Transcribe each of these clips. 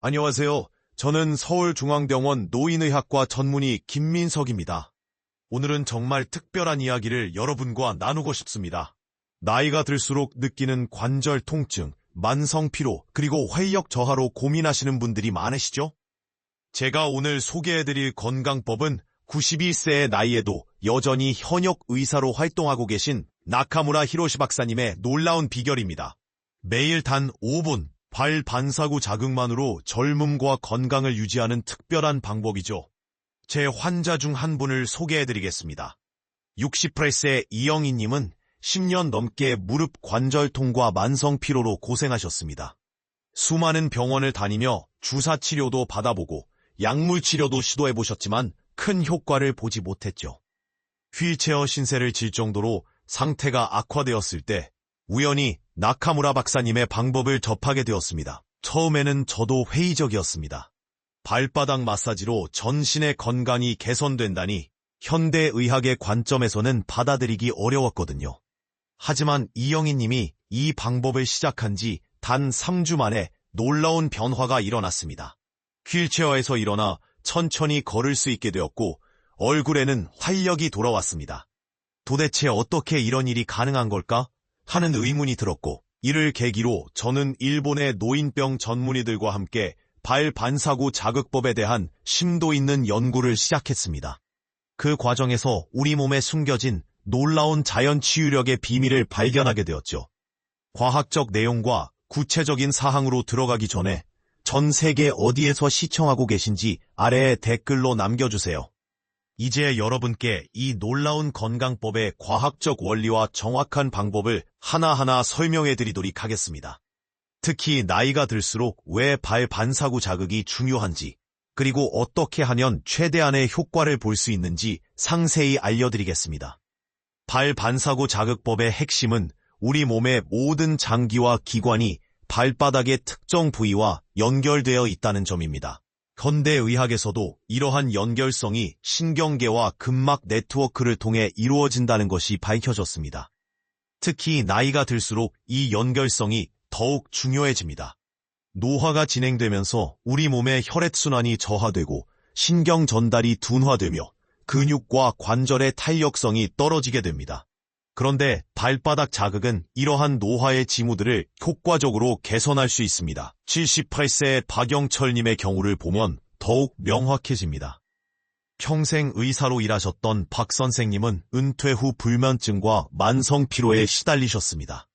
안녕하세요. 저는 서울중앙병원 노인의학과 전문의 김민석입니다. 오늘은 정말 특별한 이야기를 여러분과 나누고 싶습니다. 나이가 들수록 느끼는 관절 통증, 만성 피로, 그리고 활력 저하로 고민하시는 분들이 많으시죠? 제가 오늘 소개해드릴 건강법은 92세의 나이에도 여전히 현역 의사로 활동하고 계신 나카무라 히로시 박사님의 놀라운 비결입니다. 매일 단 5분, 발 반사구 자극만으로 젊음과 건강을 유지하는 특별한 방법이죠. 제 환자 중 한 분을 소개해드리겠습니다. 68세 이영희님은 10년 넘게 무릎 관절통과 만성 피로로 고생하셨습니다. 수많은 병원을 다니며 주사 치료도 받아보고 약물 치료도 시도해보셨지만 큰 효과를 보지 못했죠. 휠체어 신세를 질 정도로 상태가 악화되었을 때 우연히 나카무라 박사님의 방법을 접하게 되었습니다. 처음에는 저도 회의적이었습니다. 발바닥 마사지로 전신의 건강이 개선된다니 현대의학의 관점에서는 받아들이기 어려웠거든요. 하지만 이영희 님이 이 방법을 시작한 지 단 3주 만에 놀라운 변화가 일어났습니다. 휠체어에서 일어나 천천히 걸을 수 있게 되었고 얼굴에는 활력이 돌아왔습니다. 도대체 어떻게 이런 일이 가능한 걸까? 하는 의문이 들었고, 이를 계기로 저는 일본의 노인병 전문의들과 함께 발 반사구 자극법에 대한 심도 있는 연구를 시작했습니다. 그 과정에서 우리 몸에 숨겨진 놀라운 자연 치유력의 비밀을 발견하게 되었죠. 과학적 내용과 구체적인 사항으로 들어가기 전에 전 세계 어디에서 시청하고 계신지 아래에 댓글로 남겨주세요. 이제 여러분께 이 놀라운 건강법의 과학적 원리와 정확한 방법을 하나하나 설명해 드리도록 하겠습니다. 특히 나이가 들수록 왜 발 반사구 자극이 중요한지, 그리고 어떻게 하면 최대한의 효과를 볼 수 있는지 상세히 알려드리겠습니다. 발 반사구 자극법의 핵심은 우리 몸의 모든 장기와 기관이 발바닥의 특정 부위와 연결되어 있다는 점입니다. 현대의학에서도 이러한 연결성이 신경계와 근막 네트워크를 통해 이루어진다는 것이 밝혀졌습니다. 특히 나이가 들수록 이 연결성이 더욱 중요해집니다. 노화가 진행되면서 우리 몸의 혈액순환이 저하되고 신경 전달이 둔화되며 근육과 관절의 탄력성이 떨어지게 됩니다. 그런데 발바닥 자극은 이러한 노화의 징후들을 효과적으로 개선할 수 있습니다. 78세의 박영철님의 경우를 보면 더욱 명확해집니다. 평생 의사로 일하셨던 박 선생님은 은퇴 후 불면증과 만성 피로에 시달리셨습니다.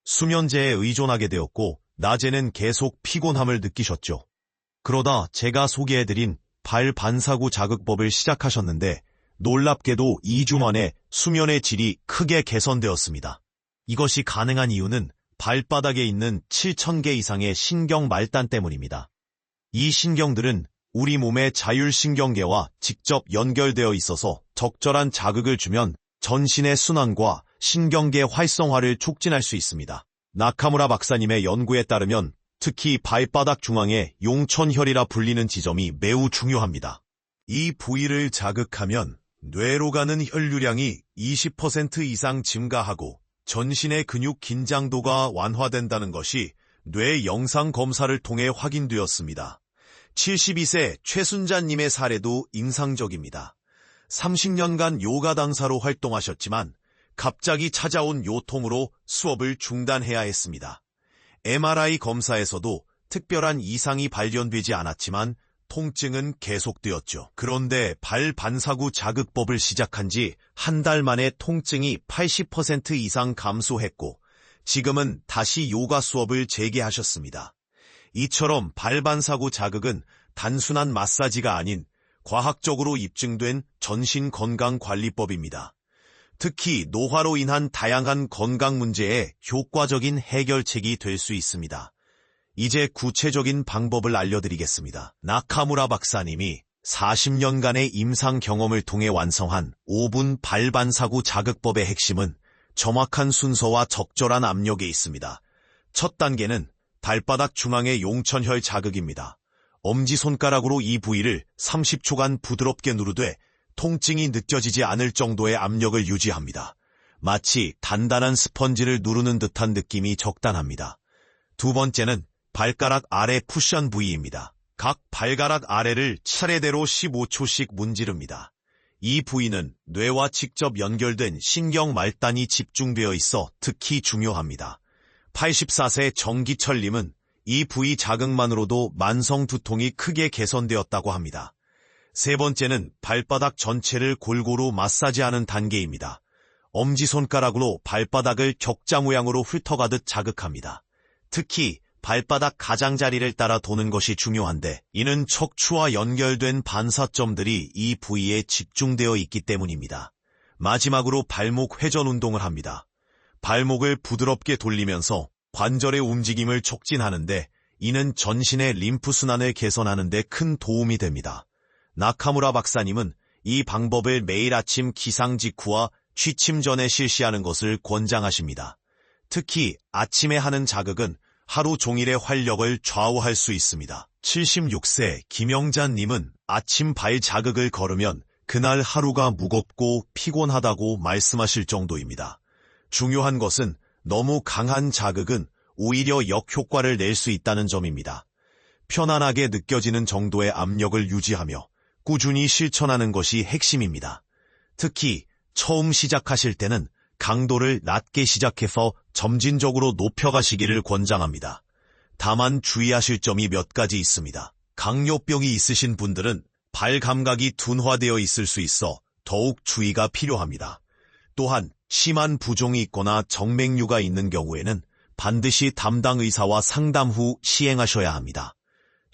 수면제에 의존하게 되었고 낮에는 계속 피곤함을 느끼셨죠. 그러다 제가 소개해드린 발 반사구 자극법을 시작하셨는데 놀랍게도 2주 만에 수면의 질이 크게 개선되었습니다. 이것이 가능한 이유는 발바닥에 있는 7,000개 이상의 신경 말단 때문입니다. 이 신경들은 우리 몸의 자율신경계와 직접 연결되어 있어서 적절한 자극을 주면 전신의 순환과 신경계 활성화를 촉진할 수 있습니다. 나카무라 박사님의 연구에 따르면 특히 발바닥 중앙의 용천혈이라 불리는 지점이 매우 중요합니다. 이 부위를 자극하면 뇌로 가는 혈류량이 20% 이상 증가하고 전신의 근육 긴장도가 완화된다는 것이 뇌 영상 검사를 통해 확인되었습니다. 72세 최순자님의 사례도 인상적입니다. 30년간 요가 강사로 활동하셨지만 갑자기 찾아온 요통으로 수업을 중단해야 했습니다. MRI 검사에서도 특별한 이상이 발견되지 않았지만 통증은 계속되었죠. 그런데 발 반사구 자극법을 시작한 지 한 달 만에 통증이 80% 이상 감소했고 지금은 다시 요가 수업을 재개하셨습니다. 이처럼 발 반사구 자극은 단순한 마사지가 아닌 과학적으로 입증된 전신건강관리법입니다. 특히 노화로 인한 다양한 건강 문제에 효과적인 해결책이 될 수 있습니다. 이제 구체적인 방법을 알려드리겠습니다. 나카무라 박사님이 40년간의 임상 경험을 통해 완성한 5분 발 반사구 자극법의 핵심은 정확한 순서와 적절한 압력에 있습니다. 첫 단계는 발바닥 중앙의 용천혈 자극입니다. 엄지손가락으로 이 부위를 30초간 부드럽게 누르되 통증이 느껴지지 않을 정도의 압력을 유지합니다. 마치 단단한 스펀지를 누르는 듯한 느낌이 적당합니다. 두 번째는 발가락 아래 쿠션 부위입니다. 각 발가락 아래를 차례대로 15초씩 문지릅니다. 이 부위는 뇌와 직접 연결된 신경 말단이 집중되어 있어 특히 중요합니다. 84세 정기철님은 이 부위 자극만으로도 만성 두통이 크게 개선되었다고 합니다. 세 번째는 발바닥 전체를 골고루 마사지하는 단계입니다. 엄지손가락으로 발바닥을 격자 모양으로 훑어가듯 자극합니다. 특히 발바닥 가장자리를 따라 도는 것이 중요한데 이는 척추와 연결된 반사점들이 이 부위에 집중되어 있기 때문입니다. 마지막으로 발목 회전 운동을 합니다. 발목을 부드럽게 돌리면서 관절의 움직임을 촉진하는데 이는 전신의 림프순환을 개선하는 데 큰 도움이 됩니다. 나카무라 박사님은 이 방법을 매일 아침 기상 직후와 취침 전에 실시하는 것을 권장하십니다. 특히 아침에 하는 자극은 하루 종일의 활력을 좌우할 수 있습니다. 76세 김영자님은 아침 발 자극을 걸으면 그날 하루가 무겁고 피곤하다고 말씀하실 정도입니다. 중요한 것은 너무 강한 자극은 오히려 역효과를 낼 수 있다는 점입니다. 편안하게 느껴지는 정도의 압력을 유지하며 꾸준히 실천하는 것이 핵심입니다. 특히 처음 시작하실 때는 강도를 낮게 시작해서 점진적으로 높여가시기를 권장합니다. 다만 주의하실 점이 몇 가지 있습니다. 당뇨병이 있으신 분들은 발 감각이 둔화되어 있을 수 있어 더욱 주의가 필요합니다. 또한 심한 부종이 있거나 정맥류가 있는 경우에는 반드시 담당 의사와 상담 후 시행하셔야 합니다.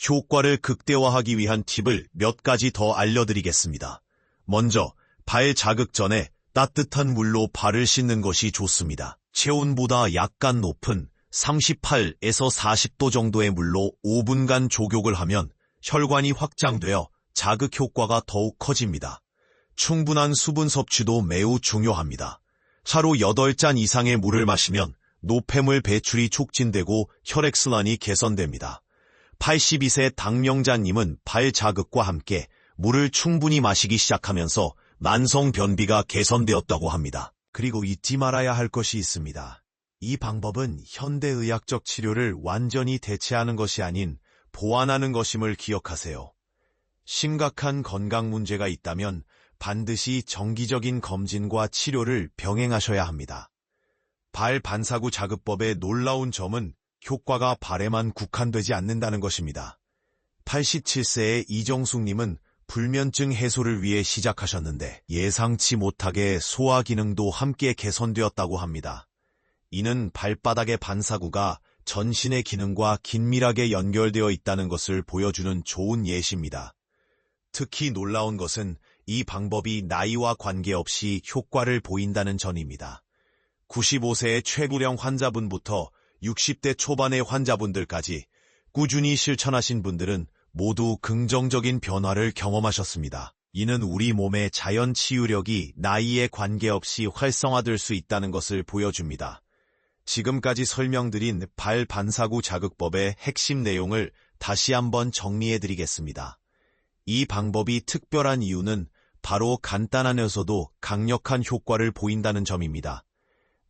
효과를 극대화하기 위한 팁을 몇 가지 더 알려드리겠습니다. 먼저 발 자극 전에 따뜻한 물로 발을 씻는 것이 좋습니다. 체온보다 약간 높은 38에서 40도 정도의 물로 5분간 조욕을 하면 혈관이 확장되어 자극 효과가 더욱 커집니다. 충분한 수분 섭취도 매우 중요합니다. 하루 8잔 이상의 물을 마시면 노폐물 배출이 촉진되고 혈액순환이 개선됩니다. 82세 당명자님은 발 자극과 함께 물을 충분히 마시기 시작하면서 만성 변비가 개선되었다고 합니다. 그리고 잊지 말아야 할 것이 있습니다. 이 방법은 현대의학적 치료를 완전히 대체하는 것이 아닌 보완하는 것임을 기억하세요. 심각한 건강 문제가 있다면 반드시 정기적인 검진과 치료를 병행하셔야 합니다. 발 반사구 자극법의 놀라운 점은 효과가 발에만 국한되지 않는다는 것입니다. 87세의 이정숙님은 불면증 해소를 위해 시작하셨는데 예상치 못하게 소화 기능도 함께 개선되었다고 합니다. 이는 발바닥의 반사구가 전신의 기능과 긴밀하게 연결되어 있다는 것을 보여주는 좋은 예시입니다. 특히 놀라운 것은 이 방법이 나이와 관계없이 효과를 보인다는 점입니다. 95세의 최고령 환자분부터 60대 초반의 환자분들까지 꾸준히 실천하신 분들은 모두 긍정적인 변화를 경험하셨습니다. 이는 우리 몸의 자연 치유력이 나이에 관계없이 활성화될 수 있다는 것을 보여줍니다. 지금까지 설명드린 발 반사구 자극법의 핵심 내용을 다시 한번 정리해드리겠습니다. 이 방법이 특별한 이유는 바로 간단하면서도 강력한 효과를 보인다는 점입니다.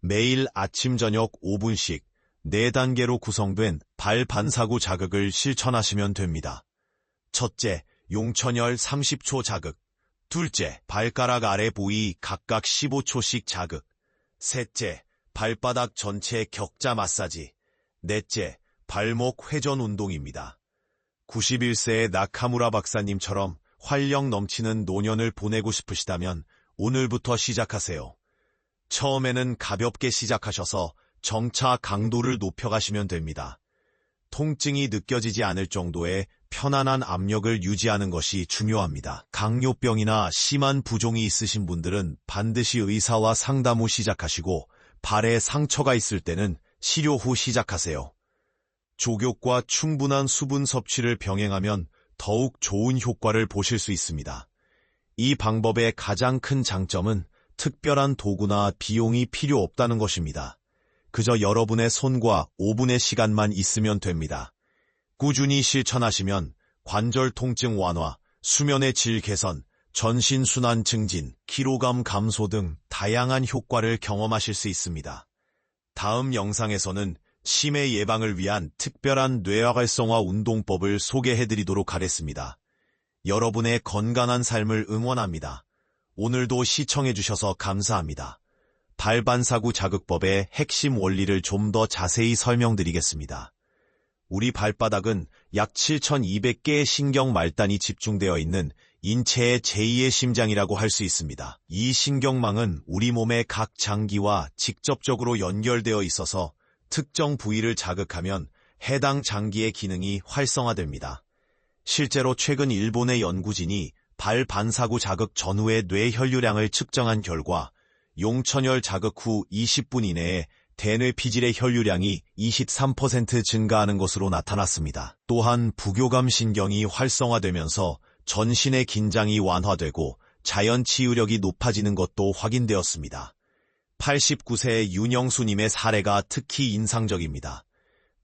매일 아침 저녁 5분씩 4단계로 구성된 발 반사구 자극을 실천하시면 됩니다. 첫째, 용천혈 30초 자극. 둘째, 발가락 아래 부위 각각 15초씩 자극. 셋째, 발바닥 전체 격자 마사지. 넷째, 발목 회전 운동입니다. 91세의 나카무라 박사님처럼 활력 넘치는 노년을 보내고 싶으시다면 오늘부터 시작하세요. 처음에는 가볍게 시작하셔서 점차 강도를 높여가시면 됩니다. 통증이 느껴지지 않을 정도의 편안한 압력을 유지하는 것이 중요합니다. 당뇨병이나 심한 부종이 있으신 분들은 반드시 의사와 상담 후 시작하시고 발에 상처가 있을 때는 치료 후 시작하세요. 조욕과 충분한 수분 섭취를 병행하면 더욱 좋은 효과를 보실 수 있습니다. 이 방법의 가장 큰 장점은 특별한 도구나 비용이 필요 없다는 것입니다. 그저 여러분의 손과 5분의 시간만 있으면 됩니다. 꾸준히 실천하시면 관절 통증 완화, 수면의 질 개선, 전신순환 증진, 피로감 감소 등 다양한 효과를 경험하실 수 있습니다. 다음 영상에서는 치매 예방을 위한 특별한 뇌활성화 운동법을 소개해드리도록 하겠습니다. 여러분의 건강한 삶을 응원합니다. 오늘도 시청해주셔서 감사합니다. 발반사구 자극법의 핵심 원리를 좀 더 자세히 설명드리겠습니다. 우리 발바닥은 약 7,200개의 신경 말단이 집중되어 있는 인체의 제2의 심장이라고 할 수 있습니다. 이 신경망은 우리 몸의 각 장기와 직접적으로 연결되어 있어서 특정 부위를 자극하면 해당 장기의 기능이 활성화됩니다. 실제로 최근 일본의 연구진이 발반사구 자극 전후의 뇌 혈류량을 측정한 결과 용천혈 자극 후 20분 이내에 대뇌 피질의 혈류량이 23% 증가하는 것으로 나타났습니다. 또한 부교감 신경이 활성화되면서 전신의 긴장이 완화되고 자연 치유력이 높아지는 것도 확인되었습니다. 89세의 윤영수님의 사례가 특히 인상적입니다.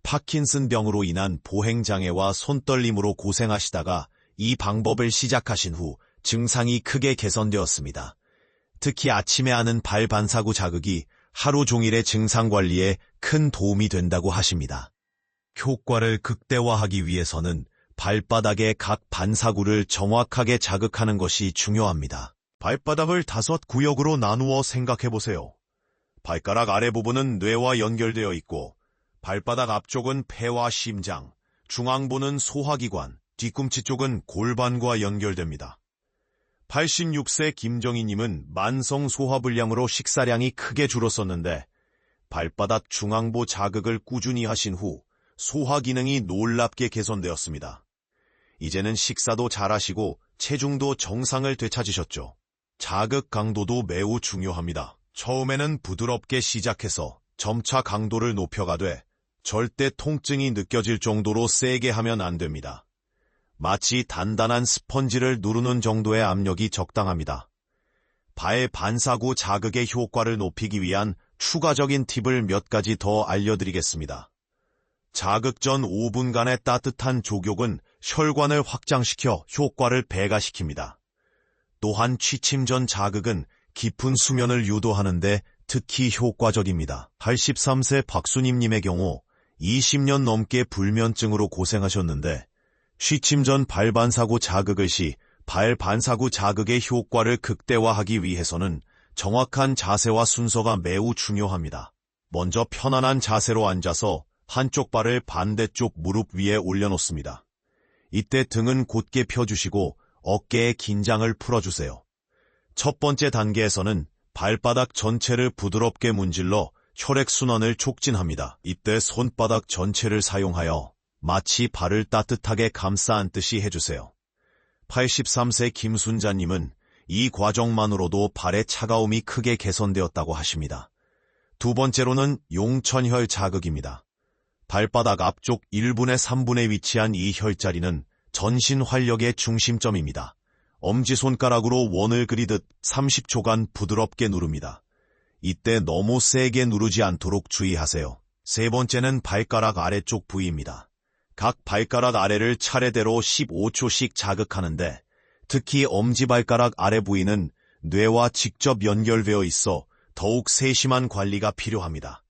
파킨슨 병으로 인한 보행장애와 손떨림으로 고생하시다가 이 방법을 시작하신 후 증상이 크게 개선되었습니다. 특히 아침에 하는 발반사구 자극이 하루 종일의 증상 관리에 큰 도움이 된다고 하십니다. 효과를 극대화하기 위해서는 발바닥의 각 반사구를 정확하게 자극하는 것이 중요합니다. 발바닥을 5구역으로 나누어 생각해보세요. 발가락 아래 부분은 뇌와 연결되어 있고 발바닥 앞쪽은 폐와 심장, 중앙부는 소화기관, 뒤꿈치 쪽은 골반과 연결됩니다. 86세 김정희님은 만성 소화불량으로 식사량이 크게 줄었었는데 발바닥 중앙부 자극을 꾸준히 하신 후 소화 기능이 놀랍게 개선되었습니다. 이제는 식사도 잘하시고 체중도 정상을 되찾으셨죠. 자극 강도도 매우 중요합니다. 처음에는 부드럽게 시작해서 점차 강도를 높여가되 절대 통증이 느껴질 정도로 세게 하면 안 됩니다. 마치 단단한 스펀지를 누르는 정도의 압력이 적당합니다. 발 반사구 자극의 효과를 높이기 위한 추가적인 팁을 몇 가지 더 알려드리겠습니다. 자극 전 5분간의 따뜻한 족욕은 혈관을 확장시켜 효과를 배가시킵니다. 또한 취침 전 자극은 깊은 수면을 유도하는데 특히 효과적입니다. 83세 박수님님의 경우 20년 넘게 불면증으로 고생하셨는데 취침 전 발반사구 자극을 시 발반사구 자극의 효과를 극대화하기 위해서는 정확한 자세와 순서가 매우 중요합니다. 먼저 편안한 자세로 앉아서 한쪽 발을 반대쪽 무릎 위에 올려놓습니다. 이때 등은 곧게 펴주시고 어깨의 긴장을 풀어주세요. 첫 번째 단계에서는 발바닥 전체를 부드럽게 문질러 혈액순환을 촉진합니다. 이때 손바닥 전체를 사용하여 마치 발을 따뜻하게 감싸 안듯이 해주세요. 83세 김순자님은 이 과정만으로도 발의 차가움이 크게 개선되었다고 하십니다. 두 번째로는 용천혈 자극입니다. 발바닥 앞쪽 1분의 3분에 위치한 이 혈자리는 전신 활력의 중심점입니다. 엄지손가락으로 원을 그리듯 30초간 부드럽게 누릅니다. 이때 너무 세게 누르지 않도록 주의하세요. 세 번째는 발가락 아래쪽 부위입니다. 각 발가락 아래를 차례대로 15초씩 자극하는데 특히 엄지발가락 아래 부위는 뇌와 직접 연결되어 있어 더욱 세심한 관리가 필요합니다.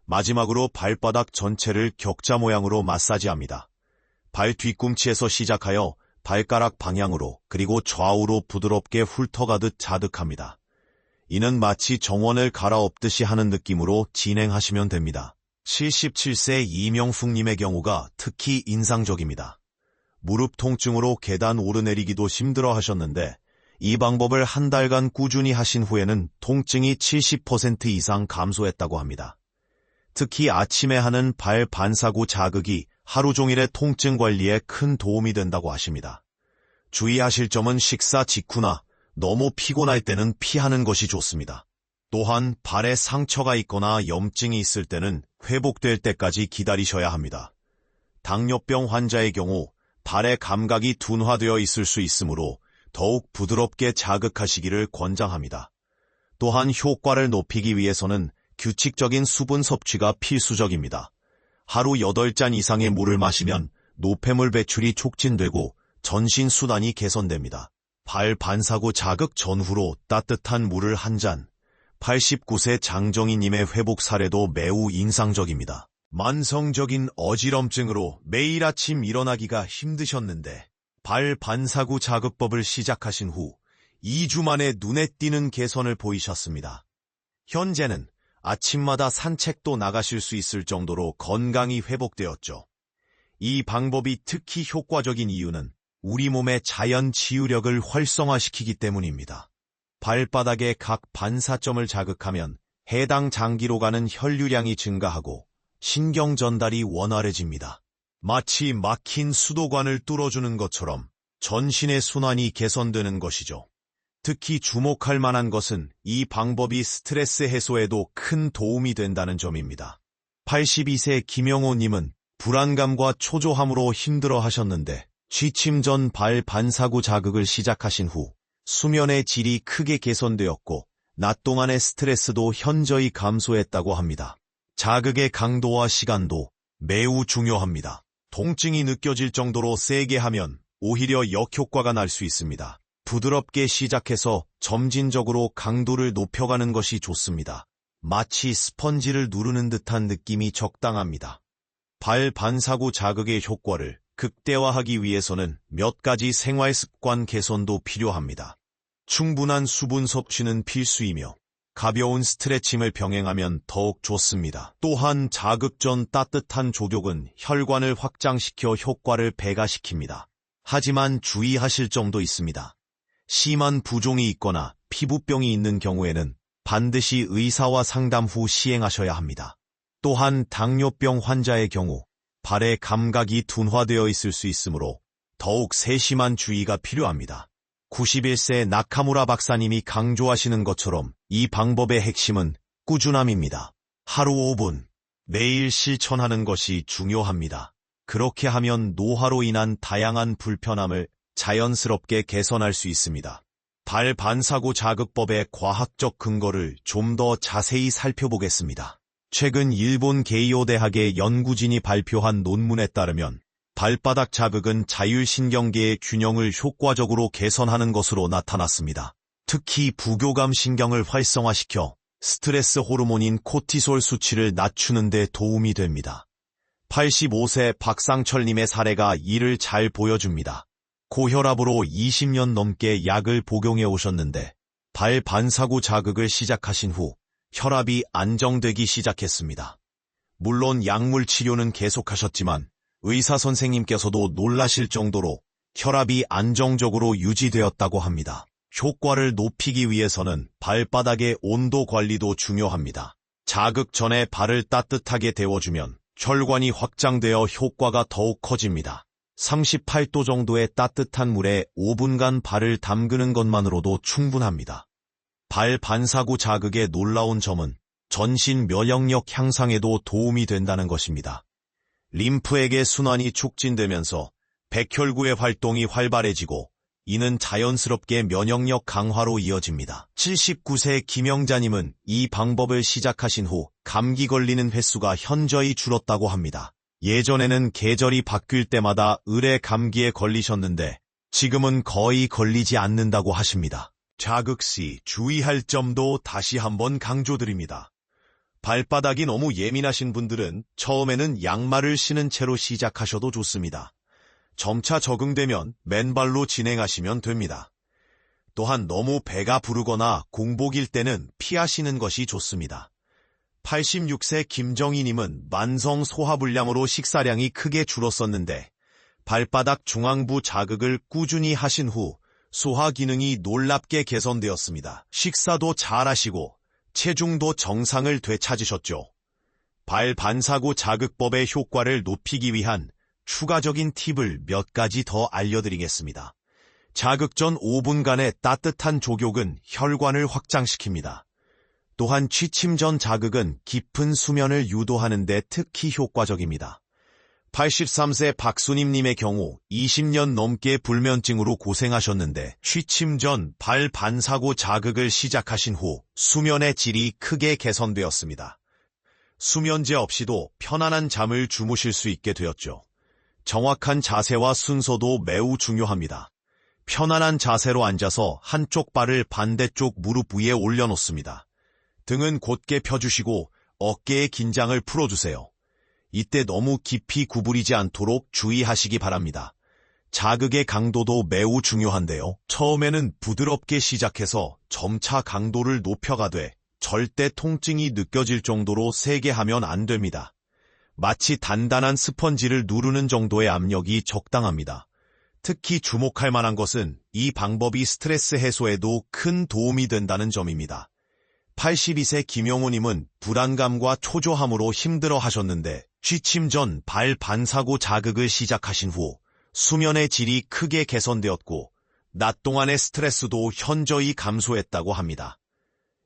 마지막으로 발바닥 전체를 격자 모양으로 마사지합니다. 발 뒤꿈치에서 시작하여 발가락 방향으로 그리고 좌우로 부드럽게 훑어가듯 자극합니다. 이는 마치 정원을 갈아엎듯이 하는 느낌으로 진행하시면 됩니다. 77세 이명숙님의 경우가 특히 인상적입니다. 무릎 통증으로 계단 오르내리기도 힘들어 하셨는데 이 방법을 한 달간 꾸준히 하신 후에는 통증이 70% 이상 감소했다고 합니다. 특히 아침에 하는 발 반사구 자극이 하루 종일의 통증 관리에 큰 도움이 된다고 하십니다. 주의하실 점은 식사 직후나 너무 피곤할 때는 피하는 것이 좋습니다. 또한 발에 상처가 있거나 염증이 있을 때는 회복될 때까지 기다리셔야 합니다. 당뇨병 환자의 경우 발의 감각이 둔화되어 있을 수 있으므로 더욱 부드럽게 자극하시기를 권장합니다. 또한 효과를 높이기 위해서는 규칙적인 수분 섭취가 필수적입니다. 하루 8잔 이상의 물을 마시면 노폐물 배출이 촉진되고 전신 순환이 개선됩니다. 발 반사구 자극 전후로 따뜻한 물을 한 잔. 89세 장정희님의 회복 사례도 매우 인상적입니다. 만성적인 어지럼증으로 매일 아침 일어나기가 힘드셨는데 발 반사구 자극법을 시작하신 후 2주 만에 눈에 띄는 개선을 보이셨습니다. 현재는 아침마다 산책도 나가실 수 있을 정도로 건강이 회복되었죠. 이 방법이 특히 효과적인 이유는 우리 몸의 자연 치유력을 활성화시키기 때문입니다. 발바닥의 각 반사점을 자극하면 해당 장기로 가는 혈류량이 증가하고 신경 전달이 원활해집니다. 마치 막힌 수도관을 뚫어주는 것처럼 전신의 순환이 개선되는 것이죠. 특히 주목할 만한 것은 이 방법이 스트레스 해소에도 큰 도움이 된다는 점입니다. 82세 김영호님은 불안감과 초조함으로 힘들어 하셨는데 취침 전 발 반사구 자극을 시작하신 후 수면의 질이 크게 개선되었고 낮 동안의 스트레스도 현저히 감소했다고 합니다. 자극의 강도와 시간도 매우 중요합니다. 통증이 느껴질 정도로 세게 하면 오히려 역효과가 날 수 있습니다. 부드럽게 시작해서 점진적으로 강도를 높여가는 것이 좋습니다. 마치 스펀지를 누르는 듯한 느낌이 적당합니다. 발 반사구 자극의 효과를 극대화하기 위해서는 몇 가지 생활 습관 개선도 필요합니다. 충분한 수분 섭취는 필수이며 가벼운 스트레칭을 병행하면 더욱 좋습니다. 또한 자극 전 따뜻한 족욕은 혈관을 확장시켜 효과를 배가시킵니다. 하지만 주의하실 점도 있습니다. 심한 부종이 있거나 피부병이 있는 경우에는 반드시 의사와 상담 후 시행하셔야 합니다. 또한 당뇨병 환자의 경우 발의 감각이 둔화되어 있을 수 있으므로 더욱 세심한 주의가 필요합니다. 91세 나카무라 박사님이 강조하시는 것처럼 이 방법의 핵심은 꾸준함입니다. 하루 5분, 매일 실천하는 것이 중요합니다. 그렇게 하면 노화로 인한 다양한 불편함을 자연스럽게 개선할 수 있습니다. 발 반사구 자극법의 과학적 근거를 좀 더 자세히 살펴보겠습니다. 최근 일본 게이오 대학의 연구진이 발표한 논문에 따르면 발바닥 자극은 자율신경계의 균형을 효과적으로 개선하는 것으로 나타났습니다. 특히 부교감 신경을 활성화시켜 스트레스 호르몬인 코티솔 수치를 낮추는 데 도움이 됩니다. 85세 박상철님의 사례가 이를 잘 보여줍니다. 고혈압으로 20년 넘게 약을 복용해 오셨는데 발 반사구 자극을 시작하신 후 혈압이 안정되기 시작했습니다. 물론 약물 치료는 계속하셨지만 의사 선생님께서도 놀라실 정도로 혈압이 안정적으로 유지되었다고 합니다. 효과를 높이기 위해서는 발바닥의 온도 관리도 중요합니다. 자극 전에 발을 따뜻하게 데워주면 혈관이 확장되어 효과가 더욱 커집니다. 38도 정도의 따뜻한 물에 5분간 발을 담그는 것만으로도 충분합니다. 발 반사구 자극의 놀라운 점은 전신 면역력 향상에도 도움이 된다는 것입니다. 림프액의 순환이 촉진되면서 백혈구의 활동이 활발해지고 이는 자연스럽게 면역력 강화로 이어집니다. 79세 김영자님은 이 방법을 시작하신 후 감기 걸리는 횟수가 현저히 줄었다고 합니다. 예전에는 계절이 바뀔 때마다 을의 감기에 걸리셨는데 지금은 거의 걸리지 않는다고 하십니다. 자극 시 주의할 점도 다시 한번 강조드립니다. 발바닥이 너무 예민하신 분들은 처음에는 양말을 신은 채로 시작하셔도 좋습니다. 점차 적응되면 맨발로 진행하시면 됩니다. 또한 너무 배가 부르거나 공복일 때는 피하시는 것이 좋습니다. 86세 김정희님은 만성 소화불량으로 식사량이 크게 줄었었는데 발바닥 중앙부 자극을 꾸준히 하신 후 소화 기능이 놀랍게 개선되었습니다. 식사도 잘하시고 체중도 정상을 되찾으셨죠. 발 반사구 자극법의 효과를 높이기 위한 추가적인 팁을 몇 가지 더 알려드리겠습니다. 자극 전 5분간의 따뜻한 족욕은 혈관을 확장시킵니다. 또한 취침 전 자극은 깊은 수면을 유도하는 데 특히 효과적입니다. 83세 박수님님의 경우 20년 넘게 불면증으로 고생하셨는데 취침 전 발 반사구 자극을 시작하신 후 수면의 질이 크게 개선되었습니다. 수면제 없이도 편안한 잠을 주무실 수 있게 되었죠. 정확한 자세와 순서도 매우 중요합니다. 편안한 자세로 앉아서 한쪽 발을 반대쪽 무릎 위에 올려놓습니다. 등은 곧게 펴주시고 어깨의 긴장을 풀어주세요. 이때 너무 깊이 구부리지 않도록 주의하시기 바랍니다. 자극의 강도도 매우 중요한데요. 처음에는 부드럽게 시작해서 점차 강도를 높여가되 절대 통증이 느껴질 정도로 세게 하면 안 됩니다. 마치 단단한 스펀지를 누르는 정도의 압력이 적당합니다. 특히 주목할 만한 것은 이 방법이 스트레스 해소에도 큰 도움이 된다는 점입니다. 82세 김영호님은 불안감과 초조함으로 힘들어 하셨는데 취침 전 발 반사고 자극을 시작하신 후 수면의 질이 크게 개선되었고 낮 동안의 스트레스도 현저히 감소했다고 합니다.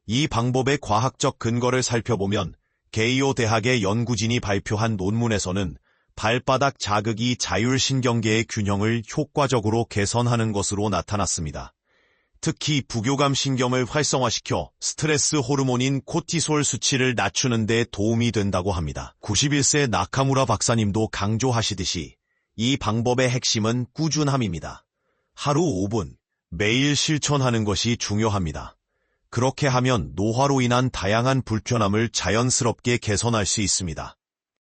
이 방법의 과학적 근거를 살펴보면 게이오 대학의 연구진이 발표한 논문에서는 발바닥 자극이 자율신경계의 균형을 효과적으로 개선하는 것으로 나타났습니다. 특히 부교감 신경을 활성화시켜 스트레스 호르몬인 코티솔 수치를 낮추는 데 도움이 된다고 합니다. 91세 나카무라 박사님도 강조하시듯이 이 방법의 핵심은 꾸준함입니다. 하루 5분, 매일 실천하는 것이 중요합니다. 그렇게 하면 노화로 인한 다양한 불편함을 자연스럽게 개선할 수 있습니다.